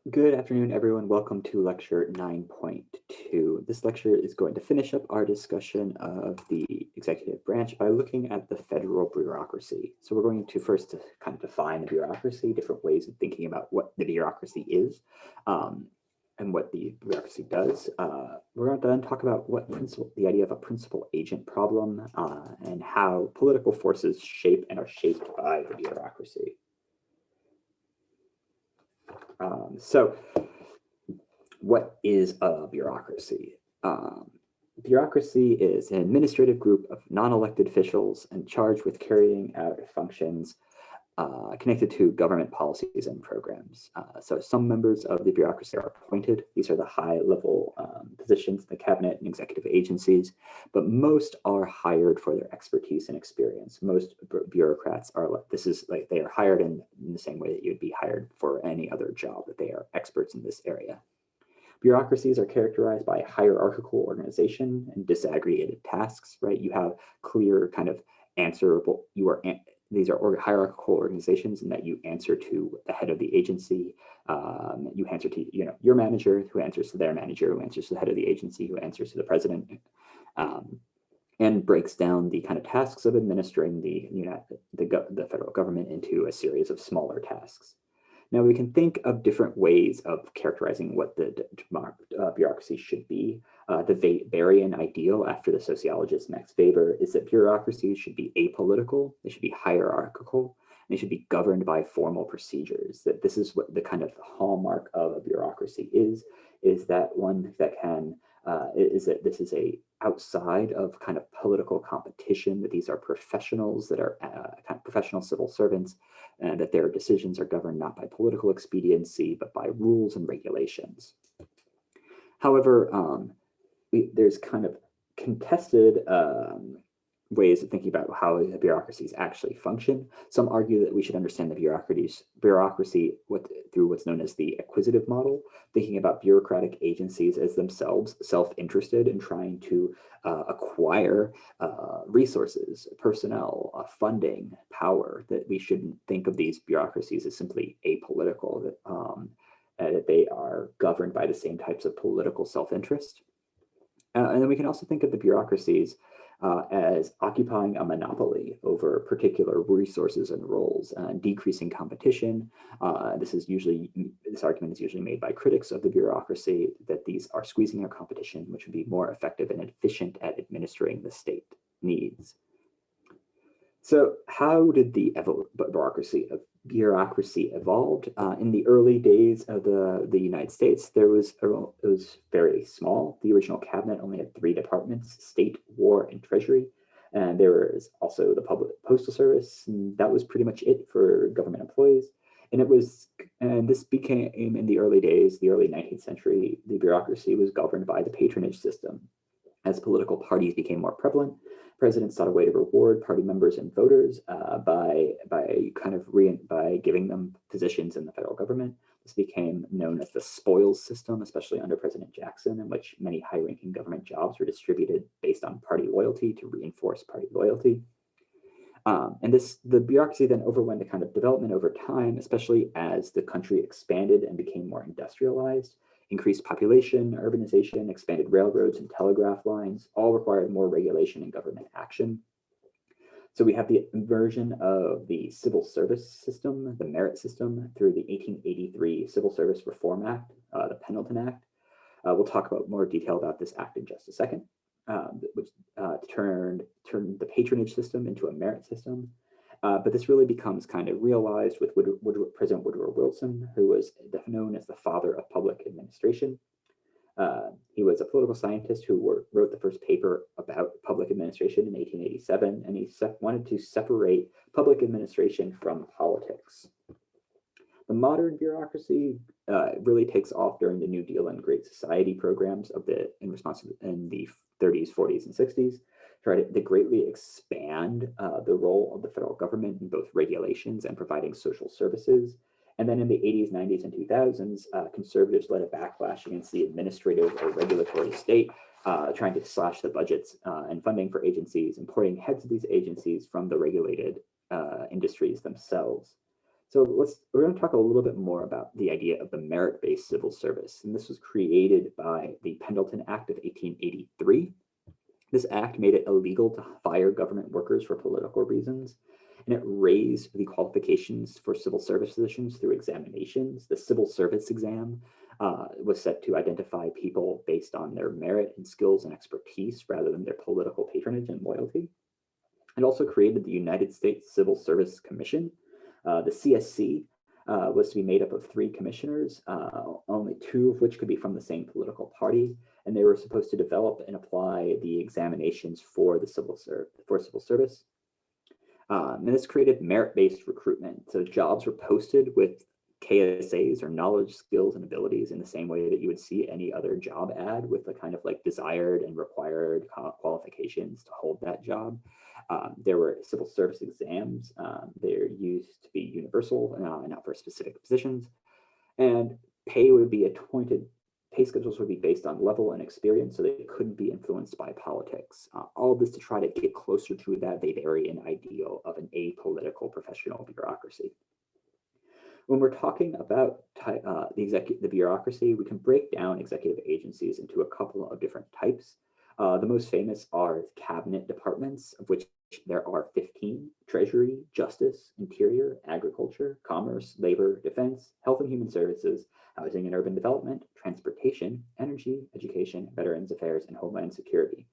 Good afternoon, everyone. Welcome to lecture 9.2. This lecture is going to finish up our discussion of the executive branch by looking at the federal bureaucracy. So we're going to first kind of define the bureaucracy, different ways of thinking about what the bureaucracy is and what the bureaucracy does. We're going to then talk about the idea of a principal agent problem and how political forces shape and are shaped by the bureaucracy. So what is a bureaucracy? Bureaucracy is an administrative group of non-elected officials and charged with carrying out functions connected to government policies and programs. So some members of the bureaucracy are appointed. These are the high-level positions in the cabinet and executive agencies, but most are hired for their expertise and experience. Most bureaucrats are they are hired in the same way that you'd be hired for any other job, that they are experts in this area. Bureaucracies are characterized by hierarchical organization and disaggregated tasks, right? You have clear kind of answerable, these are hierarchical organizations in that you answer to the head of the agency. You answer to your manager, who answers to their manager, who answers to the head of the agency, who answers to the president, and breaks down the kind of tasks of administering the federal government into a series of smaller tasks. Now we can think of different ways of characterizing what the bureaucracy should be. The Weberian ideal, after the sociologist Max Weber, is that bureaucracies should be apolitical, they should be hierarchical, and they should be governed by formal procedures. That this is what the kind of hallmark of a bureaucracy is that one that can, is that this is a outside of kind of political competition, that these are professionals that are kind of professional civil servants, and that their decisions are governed not by political expediency, but by rules and regulations. However, there's kind of contested ways of thinking about how the bureaucracies actually function. Some argue that we should understand the bureaucracy through what's known as the acquisitive model, thinking about bureaucratic agencies as themselves self-interested in trying to acquire resources, personnel, funding, power, that we shouldn't think of these bureaucracies as simply apolitical, that they are governed by the same types of political self-interest. And then we can also think of the bureaucracies as occupying a monopoly over particular resources and roles, decreasing competition. This argument is usually made by critics of the bureaucracy, that these are squeezing their competition, which would be more effective and efficient at administering the state needs. So how did the bureaucracy evolved? In the early days of the United States, it was very small. The original cabinet only had 3 departments: state, war, and treasury. And there was also the public postal service, and that was pretty much it for government employees. And this became, in the early days, the early 19th century, the bureaucracy was governed by the patronage system. As political parties became more prevalent, presidents sought a way to reward party members and voters by giving them positions in the federal government. This became known as the spoils system, especially under President Jackson, in which many high-ranking government jobs were distributed based on party loyalty to reinforce party loyalty. And the bureaucracy then overwent a kind of development over time, especially as the country expanded and became more industrialized. Increased population, urbanization, expanded railroads and telegraph lines, all required more regulation and government action. So we have the inversion of the civil service system, the merit system, through the 1883 Civil Service Reform Act, the Pendleton Act. We'll talk about more detail about this act in just a second, which turned the patronage system into a merit system. But this really becomes kind of realized with President Woodrow Wilson, who was known as the father of public administration. He was a political scientist who wrote the first paper about public administration in 1887, and he wanted to separate public administration from politics. The modern bureaucracy really takes off during the New Deal and Great Society programs in the 30s, 40s, and 60s. Tried to greatly expand the role of the federal government in both regulations and providing social services. And then in the 80s, 90s, and 2000s, conservatives led a backlash against the administrative or regulatory state, trying to slash the budgets and funding for agencies, importing heads of these agencies from the regulated industries themselves. So we're going to talk a little bit more about the idea of the merit-based civil service. And this was created by the Pendleton Act of 1883. This act made it illegal to fire government workers for political reasons, and it raised the qualifications for civil service positions through examinations. The civil service exam was set to identify people based on their merit and skills and expertise rather than their political patronage and loyalty. It also created the United States Civil Service Commission. The CSC was to be made up of 3 commissioners, only 2 of which could be from the same political party, and they were supposed to develop and apply the examinations for the civil service. And this created merit-based recruitment. So jobs were posted with KSAs, or knowledge, skills, and abilities, in the same way that you would see any other job ad with the kind of like desired and required qualifications to hold that job. There were civil service exams. They're used to be universal, not for specific positions. And pay schedules would be based on level and experience, so they couldn't be influenced by politics. All of this to try to get closer to that Weberian ideal of an apolitical professional bureaucracy. When we're talking about the bureaucracy, we can break down executive agencies into a couple of different types. The most famous are cabinet departments, of which there are 15: Treasury, Justice, Interior, Agriculture, Commerce, Labor, Defense, Health and Human Services, Housing and Urban Development, Transportation, Energy, Education, Veterans Affairs, and Homeland Security.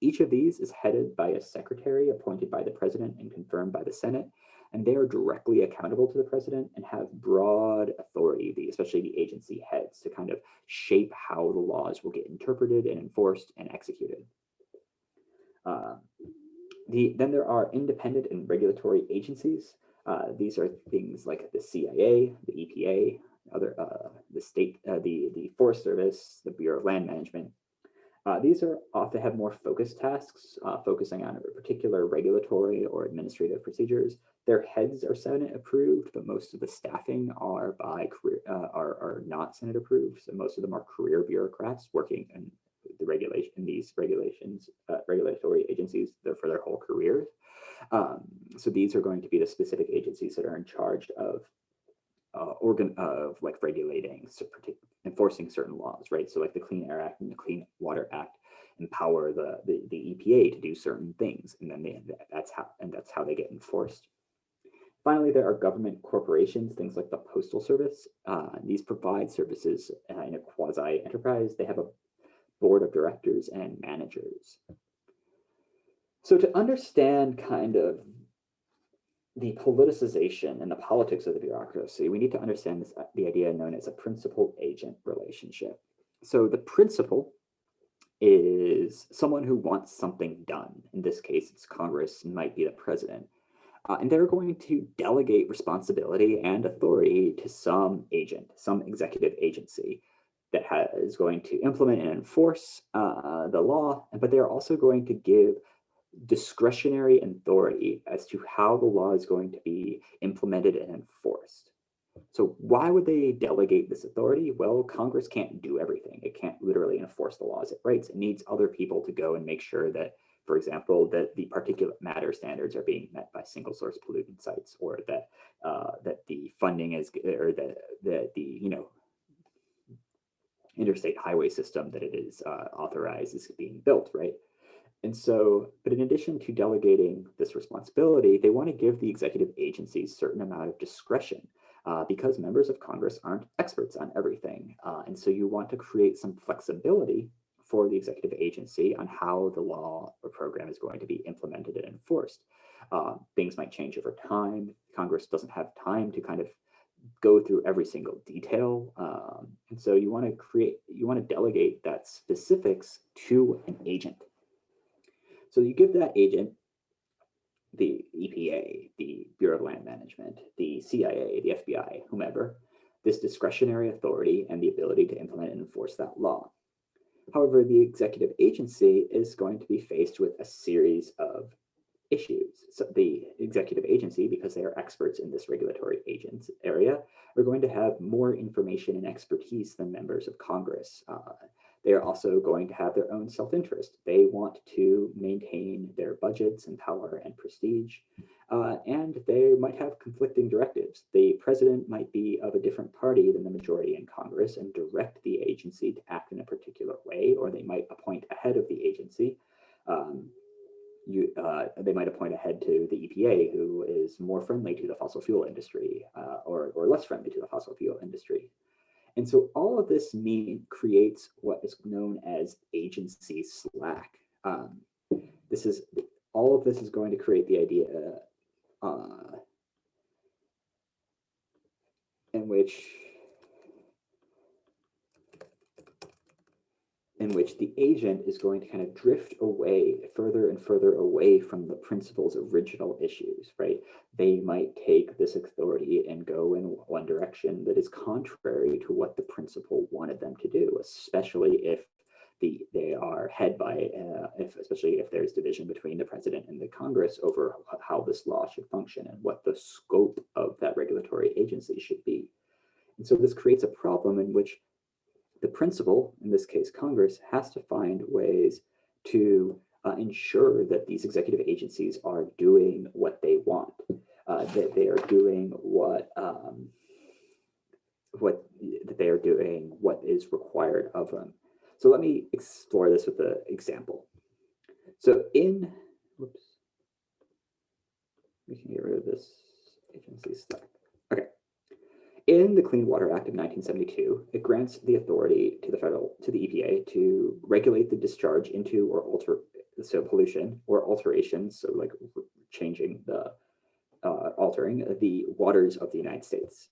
Each of these is headed by a secretary appointed by the president and confirmed by the Senate, and they are directly accountable to the president and have broad authority, especially the agency heads, to kind of shape how the laws will get interpreted and enforced and executed. Then there are independent and regulatory agencies. These are things like the CIA, the EPA, the Forest Service, the Bureau of Land Management. These often have more focused tasks, focusing on a particular regulatory or administrative procedures. Their heads are Senate approved, but most of the staffing are not Senate approved. So most of them are career bureaucrats working in these regulatory agencies for their whole careers. So these are going to be the specific agencies that are in charge of regulating, enforcing certain laws, right? So like the Clean Air Act and the Clean Water Act empower the EPA to do certain things, and then that's how they get enforced. Finally, there are government corporations, things like the Postal Service. These provide services in a quasi-enterprise. They have a board of directors and managers. So to understand kind of the politicization and the politics of the bureaucracy, we need to understand the idea known as a principal-agent relationship. So the principal is someone who wants something done. In this case, it's Congress, and might be the president. And they're going to delegate responsibility and authority to some agent, some executive agency that is going to implement and enforce the law, but they're also going to give discretionary authority as to how the law is going to be implemented and enforced. So why would they delegate this authority? Well, Congress can't do everything. It can't literally enforce the laws it writes. It needs other people to go and make sure that, for example, that the particulate matter standards are being met by single source pollutant sites, or that the funding is, or that the interstate highway system that it is authorized is being built, right? And so, but in addition to delegating this responsibility, they want to give the executive agencies a certain amount of discretion because members of Congress aren't experts on everything. And so you want to create some flexibility for the executive agency on how the law or program is going to be implemented and enforced. Things might change over time. Congress doesn't have time to kind of go through every single detail. And so you want to delegate that specifics to an agent. So you give that agent, the EPA, the Bureau of Land Management, the CIA, the FBI, whomever, this discretionary authority and the ability to implement and enforce that law. However, the executive agency is going to be faced with a series of issues. So the executive agency, because they are experts in this regulatory agents area, are going to have more information and expertise than members of Congress. They are also going to have their own self-interest. They want to maintain their budgets and power and prestige, and they might have conflicting directives. The president might be of a different party than the majority in Congress and direct the agency to act in a particular way, or they might appoint a head of the agency. They might appoint a head to the EPA who is more friendly to the fossil fuel industry, or less friendly to the fossil fuel industry. And so all of this creates what is known as agency slack. All of this is going to create the idea in which the agent is going to kind of drift away further and further away from the principal's original issues, right? They might take this authority and go in one direction that is contrary to what the principal wanted them to do, especially if they are especially if there's division between the president and the Congress over how this law should function and what the scope of that regulatory agency should be. And so this creates a problem in which the principal, in this case Congress, has to find ways to ensure that these executive agencies are doing what they want, that they are doing what is required of them. So let me explore this with an example. So we can get rid of this agency stuff. Okay. In the Clean Water Act of 1972, it grants the authority to the EPA to regulate the discharge into or pollution or alterations, so like changing altering the waters of the United States.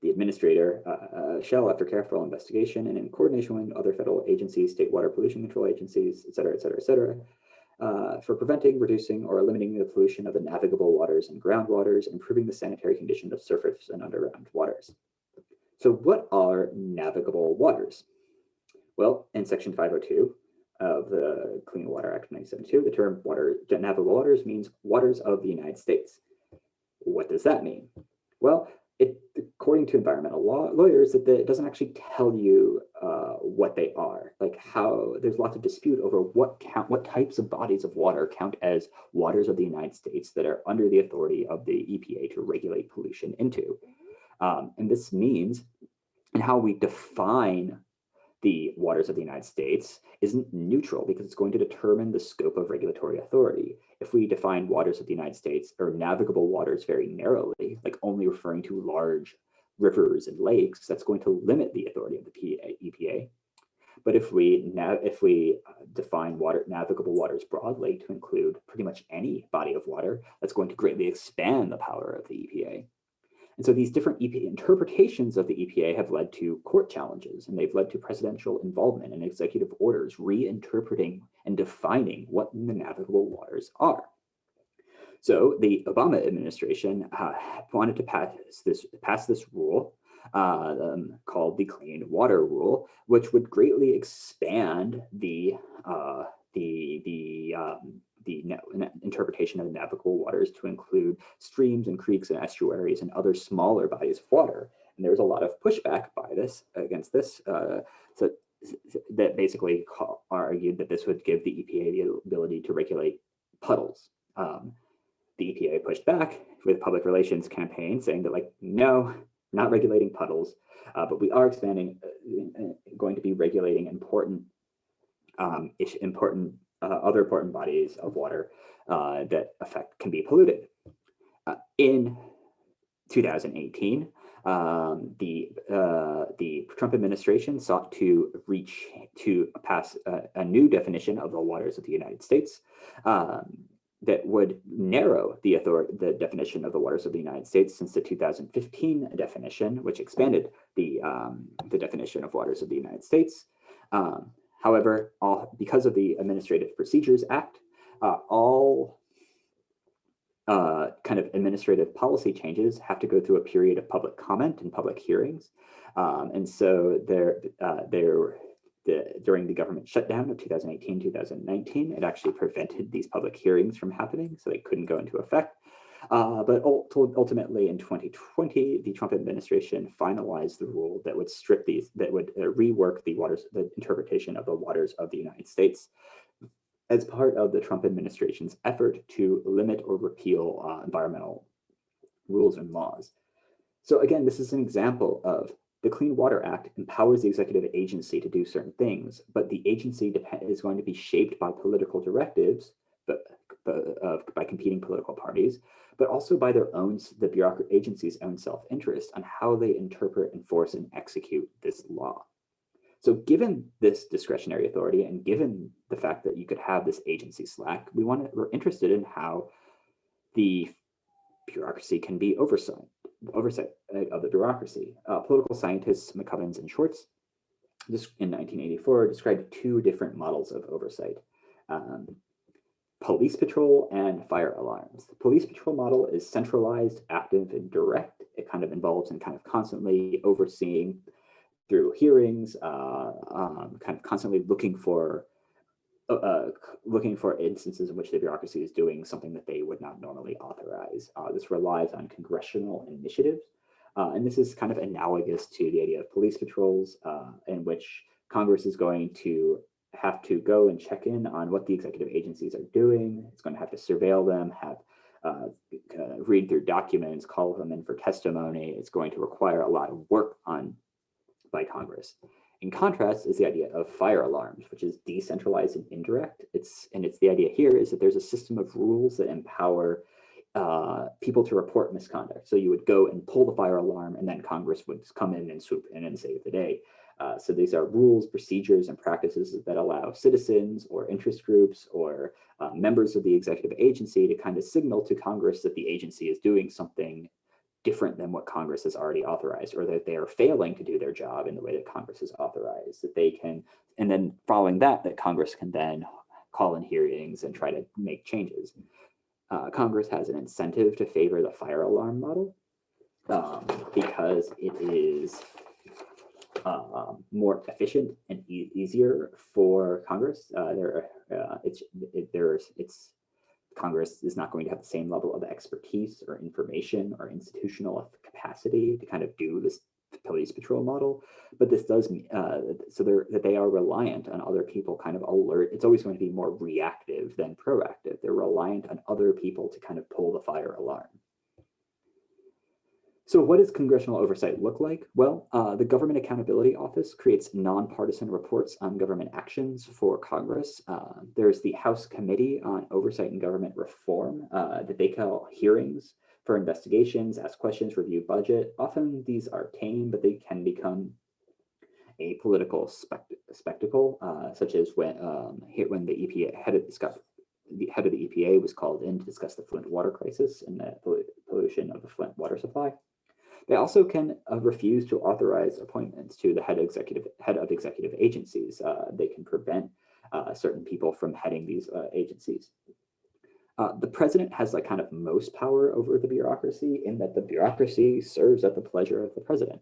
The administrator shall, after careful investigation and in coordination with other federal agencies, state water pollution control agencies, et cetera, for preventing, reducing, or eliminating the pollution of the navigable waters and groundwaters, improving the sanitary condition of surface and underground waters. So what are navigable waters? Well, in Section 502 of the Clean Water Act of 1972, the term navigable waters means waters of the United States. What does that mean? Well, according to environmental lawyers, it doesn't actually tell you what they are. Like there's lots of dispute over what types of bodies of water count as waters of the United States that are under the authority of the EPA to regulate pollution into. And this means, and how we define the waters of the United States isn't neutral because it's going to determine the scope of regulatory authority. If we define waters of the United States or navigable waters very narrowly, like only referring to large rivers and lakes, that's going to limit the authority of the EPA. But if we define navigable waters broadly to include pretty much any body of water, that's going to greatly expand the power of the EPA. And so these different EPA interpretations of the EPA have led to court challenges, and they've led to presidential involvement in executive orders reinterpreting and defining what the navigable waters are. So the Obama administration wanted to pass this rule called the Clean Water Rule, which would greatly expand the interpretation of the navigable waters to include streams and creeks and estuaries and other smaller bodies of water. And there was a lot of pushback against this, that basically argued that this would give the EPA the ability to regulate puddles. The EPA pushed back with a public relations campaign saying that, like, no, not regulating puddles, but we are going to be regulating other important bodies of water that can be polluted. In 2018, the Trump administration sought to pass a new definition of the waters of the United States that would narrow the definition of the waters of the United States since the 2015 definition, which expanded the definition of waters of the United States. However, because of the Administrative Procedures Act, all kind of administrative policy changes have to go through a period of public comment and public hearings. And so during the government shutdown of 2018-2019, it actually prevented these public hearings from happening, so they couldn't go into effect. But ultimately in 2020, the Trump administration finalized the rule that would rework the interpretation of the waters of the United States as part of the Trump administration's effort to limit or repeal environmental rules and laws. So again, this is an example of the Clean Water Act empowers the executive agency to do certain things, but the agency is going to be shaped by political directives, by competing political parties, but also by the agency's own self-interest on how they interpret, enforce, and execute this law. So given this discretionary authority and given the fact that you could have this agency slack, we're interested in how the bureaucracy can be oversight of the bureaucracy. Political scientists McCubbins and Schwartz in 1984 described two different models of oversight. Police patrol and fire alarms. The police patrol model is centralized, active, and direct. It kind of involves in kind of constantly overseeing through hearings, kind of constantly looking for instances in which the bureaucracy is doing something that they would not normally authorize. This relies on congressional initiatives, and this is kind of analogous to the idea of police patrols, in which Congress is going to have to go and check in on what the executive agencies are doing. It's going to have to surveil them, read through documents, call them in for testimony. It's going to require a lot of work by Congress. In contrast is the idea of fire alarms, which is decentralized and indirect. It's the idea here is that there's a system of rules that empower people to report misconduct. So you would go and pull the fire alarm, and then Congress would come in and swoop in and save the day. So these are rules, procedures, and practices that allow citizens or interest groups or members of the executive agency to kind of signal to Congress that the agency is doing something different than what Congress has already authorized, or that they are failing to do their job in the way that Congress has authorized, that they can, and then following that Congress can then call in hearings and try to make changes. Congress has an incentive to favor the fire alarm model because it is more efficient and easier for Congress. Congress is not going to have the same level of expertise or information or institutional capacity to kind of do this police patrol model, but this does that they are reliant on other people kind of alert. It's always going to be more reactive than proactive. They're reliant on other people to kind of pull the fire alarm. So what does congressional oversight look like? Well, the Government Accountability Office creates nonpartisan reports on government actions for Congress. There's the House Committee on Oversight and Government Reform that they call hearings for investigations, ask questions, review budget. Often these are tame, but they can become a political spectacle, such as when the EPA the head of the EPA was called in to discuss the Flint water crisis and the pollution of the Flint water supply. They also can refuse to authorize appointments to the head of executive agencies. They can prevent certain people from heading these agencies. The president has like kind of most power over the bureaucracy in that the bureaucracy serves at the pleasure of the president.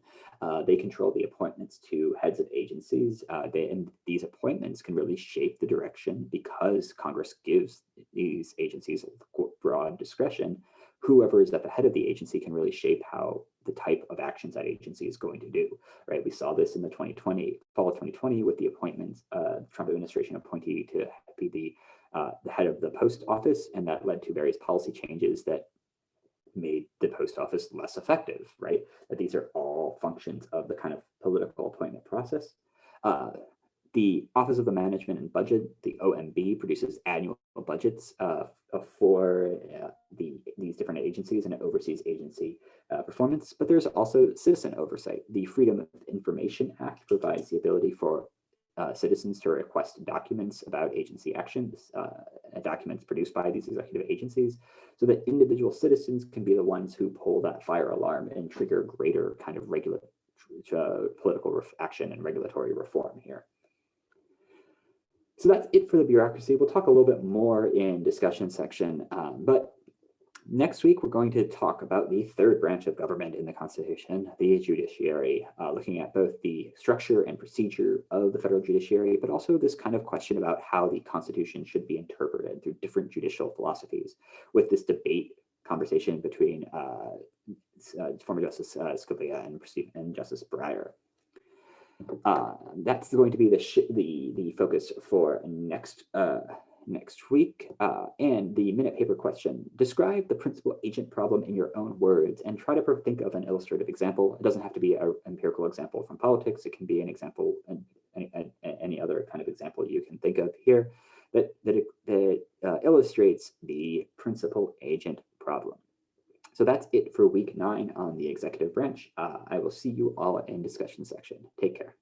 They control the appointments to heads of agencies, and these appointments can really shape the direction because Congress gives these agencies broad discretion. Whoever is at the head of the agency can really shape how the type of actions that agency is going to do, right? We saw this in the fall of 2020 with the appointments, Trump administration appointee to be the head of the post office, and that led to various policy changes that made the post office less effective, right? That these are all functions of the kind of political appointment process. The Office of the Management and Budget, the OMB, produces annual budgets for these different agencies, and it oversees agency performance. But there's also citizen oversight. The Freedom of Information Act provides the ability for citizens to request documents about agency actions, documents produced by these executive agencies, so that individual citizens can be the ones who pull that fire alarm and trigger greater kind of political action and regulatory reform here. So that's it for the bureaucracy. We'll talk a little bit more in discussion section, but next week we're going to talk about the third branch of government in the Constitution, the judiciary, looking at both the structure and procedure of the federal judiciary, but also this kind of question about how the Constitution should be interpreted through different judicial philosophies, with this debate conversation between former Justice Scalia and Justice Breyer. That's going to be the focus for next week. And the minute paper question: describe the principal agent problem in your own words, and try to think of an illustrative example. It doesn't have to be an empirical example from politics. It can be an example, any other kind of example you can think of here that illustrates the principal agent problem. So that's it for week 9 on the executive branch. I will see you all in discussion section. Take care.